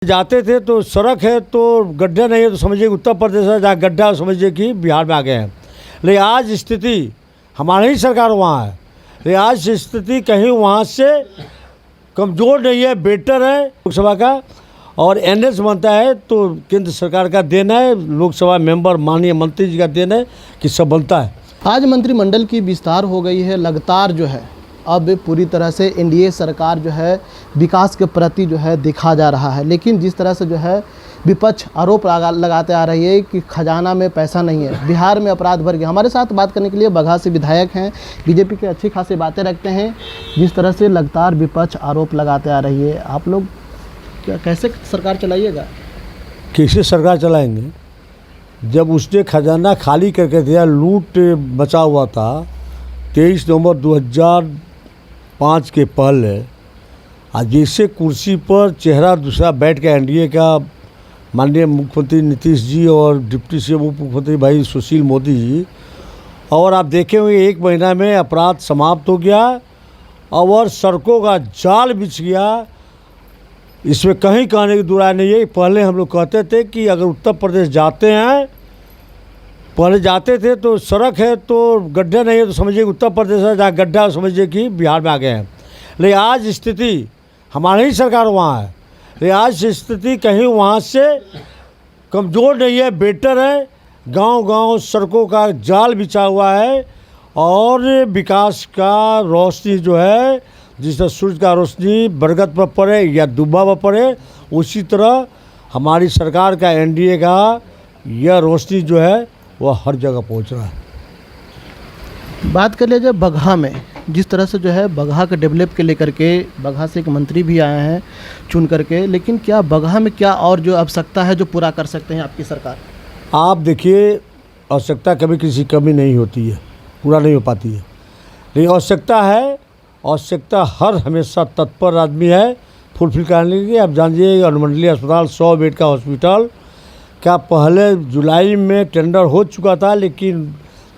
जाते थे तो सड़क है तो गड्ढा नहीं है तो समझिए उत्तर प्रदेश है, जहाँ गड्ढा है समझिए कि बिहार में आ गए हैं। लेकिन आज स्थिति हमारी ही सरकार वहाँ है, लेकिन आज स्थिति कहीं वहाँ से कमज़ोर नहीं है, बेटर है लोकसभा का। और एनएस बनता है तो केंद्र सरकार का देना है, लोकसभा मेंबर माननीय मंत्री जी का देना है कि सब बनता है। आज मंत्रिमंडल की विस्तार हो गई है। लगातार जो है अब पूरी तरह से एनडीए सरकार जो है विकास के प्रति जो है दिखा जा रहा है, लेकिन जिस तरह से जो है विपक्ष आरोप लगाते आ रही है कि खजाना में पैसा नहीं है, बिहार में अपराध बढ़ गया। हमारे साथ बात करने के लिए बगहा से विधायक हैं, बीजेपी के अच्छी खासी बातें रखते हैं। जिस तरह से लगातार विपक्ष आरोप लगाते आ रही है, आप लोग कैसे सरकार चलाइएगा? कैसे सरकार चलाएंगे जब उसने खजाना खाली करके दिया, लूट मचा हुआ था। 23 नवंबर 2005 के पहले आज जैसे कुर्सी पर चेहरा दूसरा बैठ के एनडीए का माननीय मुख्यमंत्री नीतीश जी और डिप्टी सीएम उप मुख्यमंत्री भाई सुशील मोदी जी, और आप देखे हुए 1 महीना में अपराध समाप्त हो गया और सड़कों का जाल बिछ गया। इसमें कहीं कहने की दुराय नहीं है। पहले हम लोग कहते थे कि अगर उत्तर प्रदेश जाते हैं, पहले जाते थे तो सड़क है तो गड्ढा नहीं है तो समझिए उत्तर प्रदेश है, जहाँ गड्ढा है समझिए कि बिहार में आ गए हैं। लेकिन आज स्थिति हमारी ही सरकार वहाँ है, लेकिन आज स्थिति कहीं वहाँ से कमज़ोर नहीं है, बेटर है। गांव-गांव सड़कों का जाल बिछा हुआ है और विकास का रोशनी जो है, जिस तरह सूरज का रोशनी बरगद पर पड़े या दुब्बा पर पड़े, उसी तरह हमारी सरकार का एनडीए का यह रोशनी जो है वह हर जगह पहुंच रहा है। बात कर लीजिए बगहा में, जिस तरह से जो है बगहा के डेवलप के लेकर के बगहा से एक मंत्री भी आए हैं चुन करके, लेकिन क्या बगहा में क्या और जो आवश्यकता है जो पूरा कर सकते हैं आपकी सरकार? आप देखिए, आवश्यकता कभी किसी कमी नहीं होती है, पूरा नहीं हो पाती है, लेकिन आवश्यकता है। आवश्यकता हर हमेशा तत्पर आदमी है फुलफिल करने के लिए। आप जानिए अनुमंडलीय अस्पताल 100 बेड का हॉस्पिटल का पहले जुलाई में टेंडर हो चुका था, लेकिन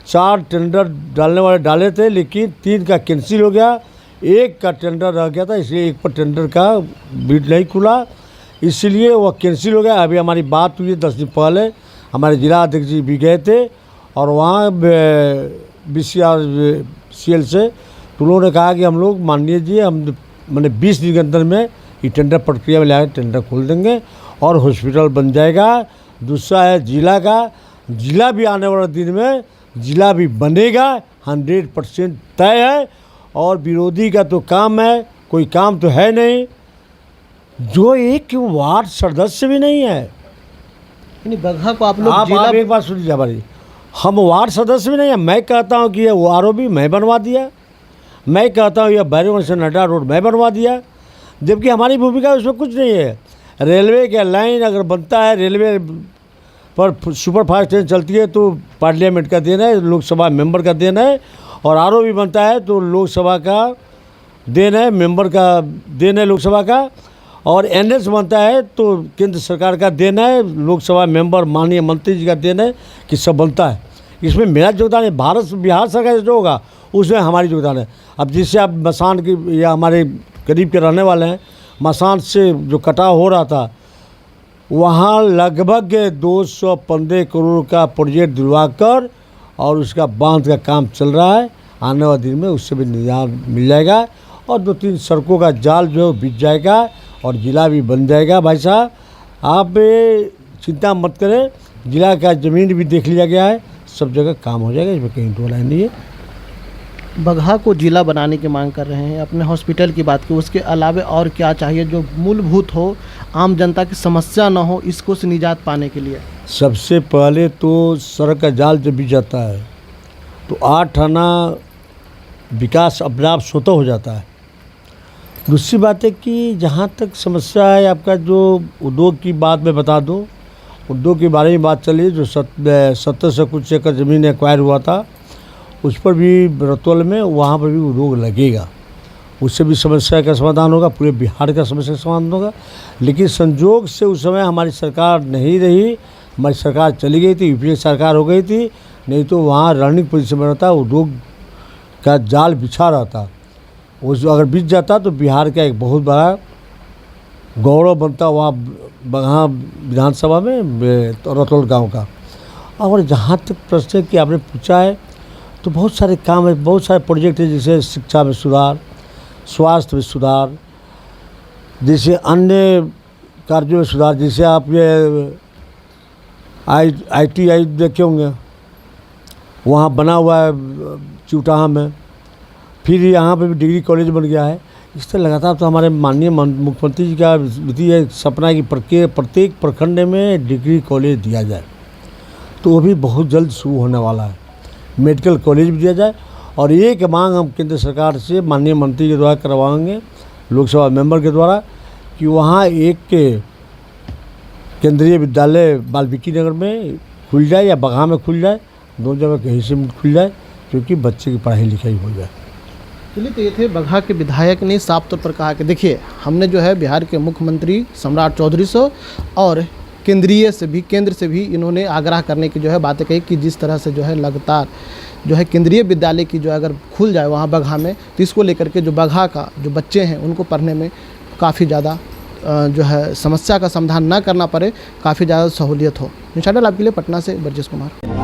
4 टेंडर डालने वाले डाले थे, लेकिन 3 का कैंसिल हो गया, 1 का टेंडर रह गया था, इसलिए 1 पर टेंडर का बिड नहीं खुला, इसलिए वह कैंसिल हो गया। अभी हमारी बात हुई 10 दिन पहले, हमारे जिला अध्यक्ष जी भी गए थे और वहाँ BCRCL से तो उन्होंने कहा कि हम लोग माननीय जी हम मैंने 20 दिन के अंदर में ये टेंडर प्रक्रिया में लाकर टेंडर खोल देंगे और हॉस्पिटल बन जाएगा। दूसरा है जिला का, जिला भी आने वाले दिन में जिला भी बनेगा, 100% तय है। और विरोधी का तो काम है, कोई काम तो है नहीं, जो एक वार्ड सदस्य भी नहीं है। बगहा को आप लोग जिला एक बात सुनिए हमारी, हम वार्ड सदस्य भी नहीं है। मैं कहता हूँ कि ये आरओ भी मैं बनवा दिया, मैं कहता हूँ यह बैरगंज से नड्डा रोड मैं बनवा दिया, जबकि हमारी भूमिका उसमें कुछ नहीं है। रेलवे का लाइन अगर बनता है, रेलवे पर सुपर फास्ट ट्रेन चलती है तो पार्लियामेंट का देना है, लोकसभा मेंबर का देना है। और आरओ भी बनता है तो लोकसभा का देना है, मेंबर का देना है लोकसभा का। और एनएस बनता है तो केंद्र सरकार का देना है, लोकसभा मेंबर माननीय मंत्री जी का देना है कि सब बनता है। इसमें मेरा योगदान है, बिहार सरकार जो होगा उसमें हमारी योगदान है। अब जिससे आप मसान की या हमारे करीब के रहने वाले हैं, मसान से जो कटाव हो रहा था वहाँ लगभग 215 करोड़ का प्रोजेक्ट दिलवाकर और उसका बांध का काम चल रहा है। आने वाले दिन में उससे भी निजात मिल जाएगा और 2-3 सड़कों का जाल जो बिछ जाएगा और ज़िला भी बन जाएगा। भाई साहब आप चिंता मत करें, ज़िला का ज़मीन भी देख लिया गया है, सब जगह काम हो जाएगा, इसमें कहीं दो राय नहीं है। बगहा को जिला बनाने की मांग कर रहे हैं, अपने हॉस्पिटल की बात की, उसके अलावा और क्या चाहिए जो मूलभूत हो, आम जनता की समस्या ना हो, इसको से निजात पाने के लिए? सबसे पहले तो सड़क का जाल जब भी जाता है तो 8 आना विकास अपने आप स्वतः हो जाता है। दूसरी बात है कि जहाँ तक समस्या है आपका, जो उद्योग की बात मैं बता दूँ, उद्योग के बारे में बात चली, जो 70 से कुछ एकड़ ज़मीन एक्वायर हुआ था, उस पर भी रतौल में वहाँ पर भी उद्योग लगेगा, उससे भी समस्या का समाधान होगा, पूरे बिहार का समस्या का समाधान होगा। लेकिन संजोग से उस समय हमारी सरकार नहीं रही, हमारी सरकार चली गई थी, यूपीए सरकार हो गई थी, नहीं तो वहाँ रणनीतिक पोजीशन में रहता, उद्योग का जाल बिछा रहा था। उस अगर बिछ जाता तो बिहार का एक बहुत बड़ा गौरव बनता वहाँ बगहा विधानसभा में रतौल गांव का। और जहाँ तक प्रश्न कि आपने पूछा है तो बहुत सारे काम है, बहुत सारे प्रोजेक्ट है, जैसे शिक्षा में सुधार, स्वास्थ्य में सुधार, जैसे अन्य कार्यों में सुधार। जैसे आप ये ITI देखे होंगे, वहाँ बना हुआ है चिउटाहा में। फिर यहाँ पे भी डिग्री कॉलेज बन गया है। इस तरह लगातार तो हमारे माननीय मुख्यमंत्री जी का वित्तीय सपना है कि प्रत्येक प्रखंड में डिग्री कॉलेज दिया जाए, तो वो भी बहुत जल्द शुरू होने वाला है। मेडिकल कॉलेज भी दिया जाए। और एक मांग हम केंद्र सरकार से माननीय मंत्री के द्वारा करवाएंगे, लोकसभा मेंबर के द्वारा, कि वहाँ एक केंद्रीय विद्यालय वाल्मीकि नगर में खुल जाए या बगहा में खुल जाए, दोनों जगह कहीं से खुल जाए, क्योंकि बच्चे की पढ़ाई लिखाई हो जाए। चलिए, तो ये थे बगहा के विधायक ने साफ तौर पर कहा कि देखिए, हमने जो है बिहार के मुख्यमंत्री सम्राट चौधरी से और केंद्र से भी इन्होंने आग्रह करने की जो है बातें कही कि जिस तरह से जो है लगातार जो है केंद्रीय विद्यालय की जो है अगर खुल जाए वहाँ बगहा में, तो इसको लेकर के जो बगहा का जो बच्चे हैं उनको पढ़ने में काफ़ी ज़्यादा जो है समस्या का समाधान ना करना पड़े, काफ़ी ज़्यादा सहूलियत हो। न्यूज़ चैनल आपके लिए पटना से बरजेश कुमार।